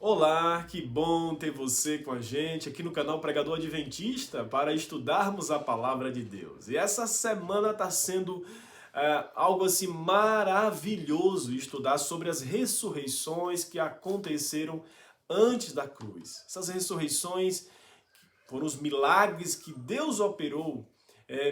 Olá, que bom ter você com a gente aqui no canal Pregador Adventista para estudarmos a Palavra de Deus. E essa semana está sendo algo assim maravilhoso estudar sobre as ressurreições que aconteceram antes da cruz. Essas ressurreições foram os milagres que Deus operou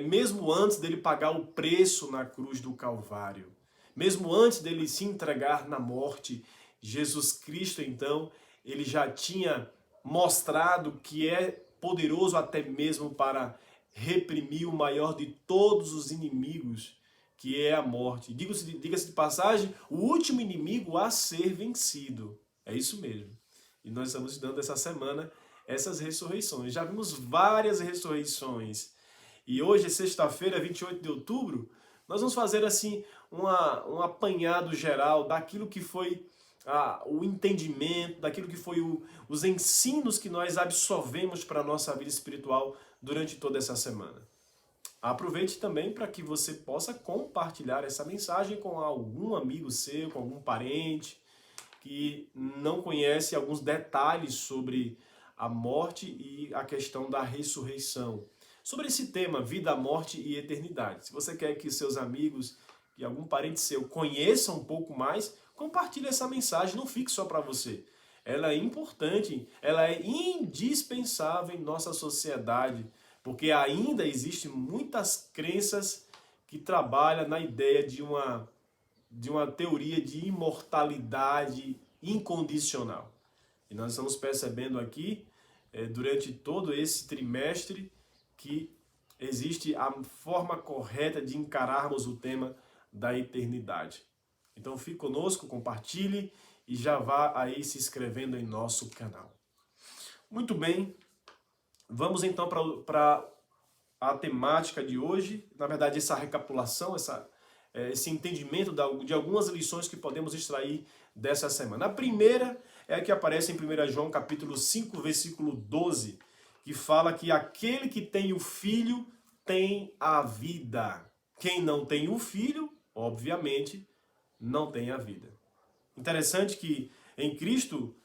mesmo antes dele pagar o preço na cruz do Calvário. Mesmo antes dele se entregar na morte, Jesus Cristo, então, ele já tinha mostrado que é poderoso até mesmo para reprimir o maior de todos os inimigos, que é a morte. Diga-se de passagem, o último inimigo a ser vencido. É isso mesmo. E nós estamos estudando essa semana essas ressurreições. Já vimos várias ressurreições. E hoje, sexta-feira, 28 de outubro, nós vamos fazer assim um apanhado geral daquilo que foi o entendimento, daquilo que foi os ensinos que nós absorvemos para a nossa vida espiritual durante toda essa semana. Aproveite também para que você possa compartilhar essa mensagem com algum amigo seu, com algum parente que não conhece alguns detalhes sobre a morte e a questão da ressurreição. Sobre esse tema, vida, morte e eternidade. Se você quer que seus amigos e algum parente seu conheçam um pouco mais, compartilhe essa mensagem, não fique só para você. Ela é importante, ela é indispensável em nossa sociedade, porque ainda existem muitas crenças que trabalham na ideia de uma teoria de imortalidade incondicional. E nós estamos percebendo aqui, durante todo esse trimestre, que existe a forma correta de encararmos o tema da eternidade. Então fique conosco, compartilhe e já vá aí se inscrevendo em nosso canal. Muito bem, vamos então para a temática de hoje, na verdade essa recapitulação, esse entendimento de algumas lições que podemos extrair dessa semana. A primeira é a que aparece em 1 João capítulo 5, versículo 12, que fala que aquele que tem o Filho tem a vida. Quem não tem o Filho, obviamente, não tem a vida. Interessante que em Cristo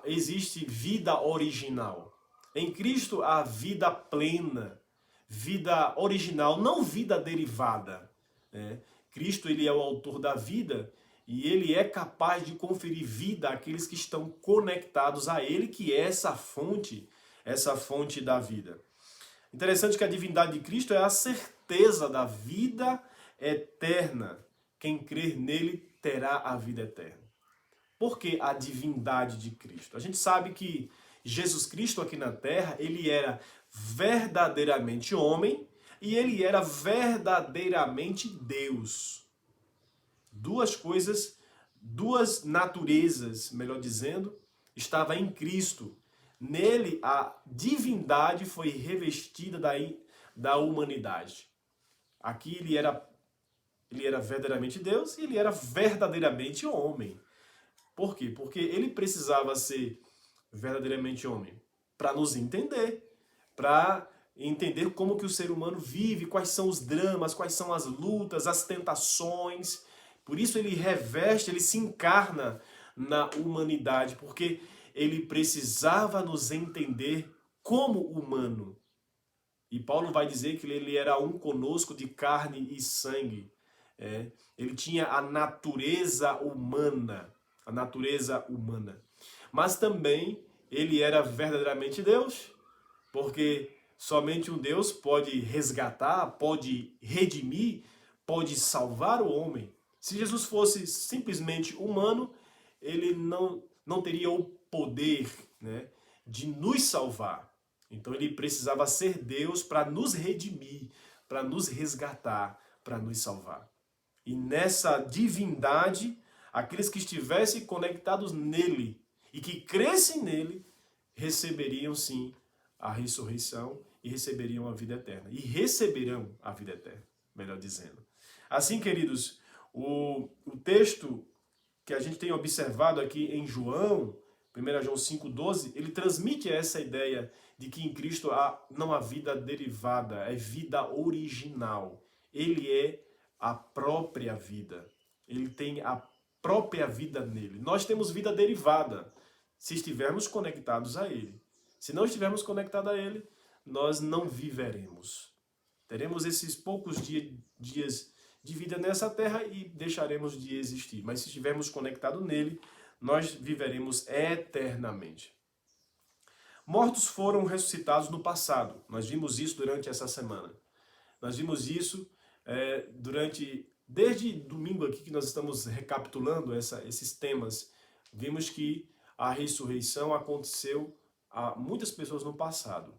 existe vida original. Em Cristo há vida plena, vida original, não vida derivada. Né? Cristo ele é o autor da vida e ele é capaz de conferir vida àqueles que estão conectados a ele, que é essa fonte da vida. Interessante que a divindade de Cristo é a certeza da vida eterna. Quem crer nele terá a vida eterna. Por que a divindade de Cristo? A gente sabe que Jesus Cristo aqui na Terra, ele era verdadeiramente homem e ele era verdadeiramente Deus. Duas coisas, duas naturezas, melhor dizendo, estava em Cristo. Nele a divindade foi revestida da humanidade. Aqui ele era verdadeiramente Deus e ele era verdadeiramente homem. Por quê? Porque ele precisava ser verdadeiramente homem para nos entender, para entender como que o ser humano vive, quais são os dramas, quais são as lutas, as tentações. Por isso ele reveste, ele se encarna na humanidade, porque ele precisava nos entender como humano. E Paulo vai dizer que ele era um conosco de carne e sangue. Ele tinha a natureza humana. A natureza humana. Mas também ele era verdadeiramente Deus, porque somente um Deus pode resgatar, pode redimir, pode salvar o homem. Se Jesus fosse simplesmente humano, ele não teria o poder, né, de nos salvar. Então ele precisava ser Deus para nos redimir, para nos resgatar, para nos salvar. E nessa divindade, aqueles que estivessem conectados nele e que crescem nele, receberiam sim a ressurreição e receberiam a vida eterna. E receberão a vida eterna, melhor dizendo. Assim, queridos, o texto que a gente tem observado aqui em João, 1 João 5,12, ele transmite essa ideia de que em Cristo não há vida derivada, é vida original. Ele é a própria vida. Ele tem a própria vida nele. Nós temos vida derivada. se estivermos conectados a Ele. Se não estivermos conectados a Ele, nós não viveremos. Teremos esses poucos dias de vida nessa terra e deixaremos de existir. Mas se estivermos conectados nele, nós viveremos eternamente. Mortos foram ressuscitados no passado. Nós vimos isso durante essa semana. Nós vimos isso desde domingo aqui que nós estamos recapitulando esses temas. Vimos que a ressurreição aconteceu a muitas pessoas no passado.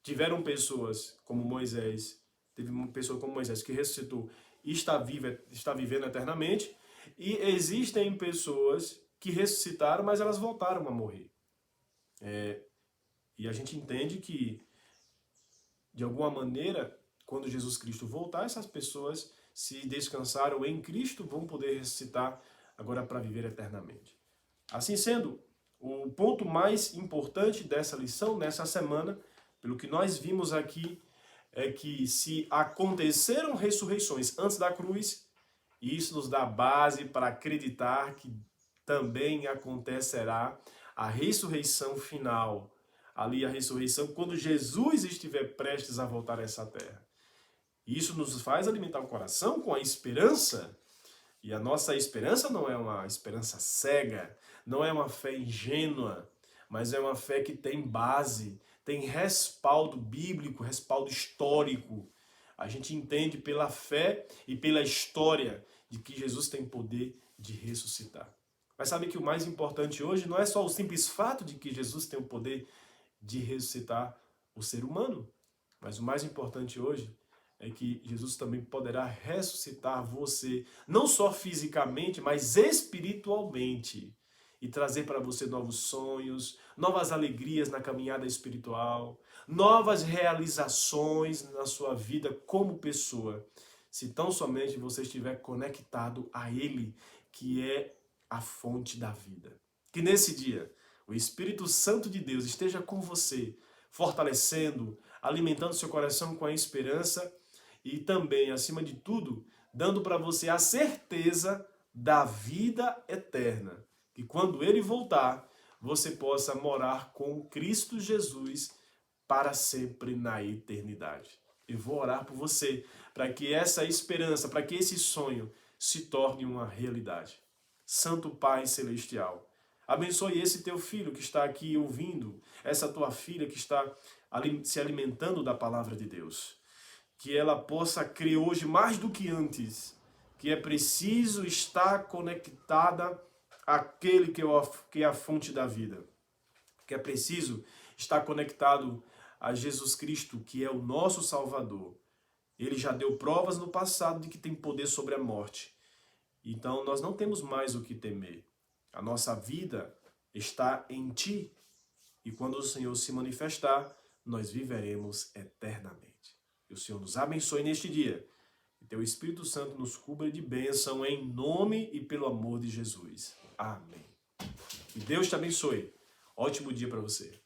Tiveram pessoas como Moisés, teve uma pessoa como Moisés que ressuscitou e está vivendo eternamente. E existem pessoas que ressuscitaram, mas elas voltaram a morrer. E a gente entende que, de alguma maneira, quando Jesus Cristo voltar, essas pessoas, se descansaram em Cristo, vão poder ressuscitar agora para viver eternamente. Assim sendo, o ponto mais importante dessa lição, nessa semana, pelo que nós vimos aqui, é que se aconteceram ressurreições antes da cruz, isso nos dá base para acreditar que também acontecerá a ressurreição final. Ali a ressurreição quando Jesus estiver prestes a voltar a essa terra. Isso nos faz alimentar o coração com a esperança. E a nossa esperança não é uma esperança cega, não é uma fé ingênua, mas é uma fé que tem base, tem respaldo bíblico, respaldo histórico. A gente entende pela fé e pela história de que Jesus tem poder de ressuscitar. Mas sabe que o mais importante hoje não é só o simples fato de que Jesus tem o poder de ressuscitar o ser humano, mas o mais importante hoje é que Jesus também poderá ressuscitar você, não só fisicamente, mas espiritualmente, e trazer para você novos sonhos, novas alegrias na caminhada espiritual, novas realizações na sua vida como pessoa, se tão somente você estiver conectado a Ele, que é a fonte da vida. Que nesse dia o Espírito Santo de Deus esteja com você, fortalecendo, alimentando seu coração com a esperança e também, acima de tudo, dando para você a certeza da vida eterna. Que quando Ele voltar, você possa morar com Cristo Jesus para sempre na eternidade. Eu vou orar por você, para que essa esperança, para que esse sonho se torne uma realidade. Santo Pai Celestial, abençoe esse teu filho que está aqui ouvindo, essa tua filha que está se alimentando da palavra de Deus. Que ela possa crer hoje mais do que antes, que é preciso estar conectada àquele que é a fonte da vida. Que é preciso estar conectado a Jesus Cristo, que é o nosso Salvador. Ele já deu provas no passado de que tem poder sobre a morte. Então nós não temos mais o que temer. A nossa vida está em Ti. E quando o Senhor se manifestar, nós viveremos eternamente. Que o Senhor nos abençoe neste dia. Que Teu Espírito Santo nos cubra de bênção em nome e pelo amor de Jesus. Amém. Que Deus te abençoe. Ótimo dia para você.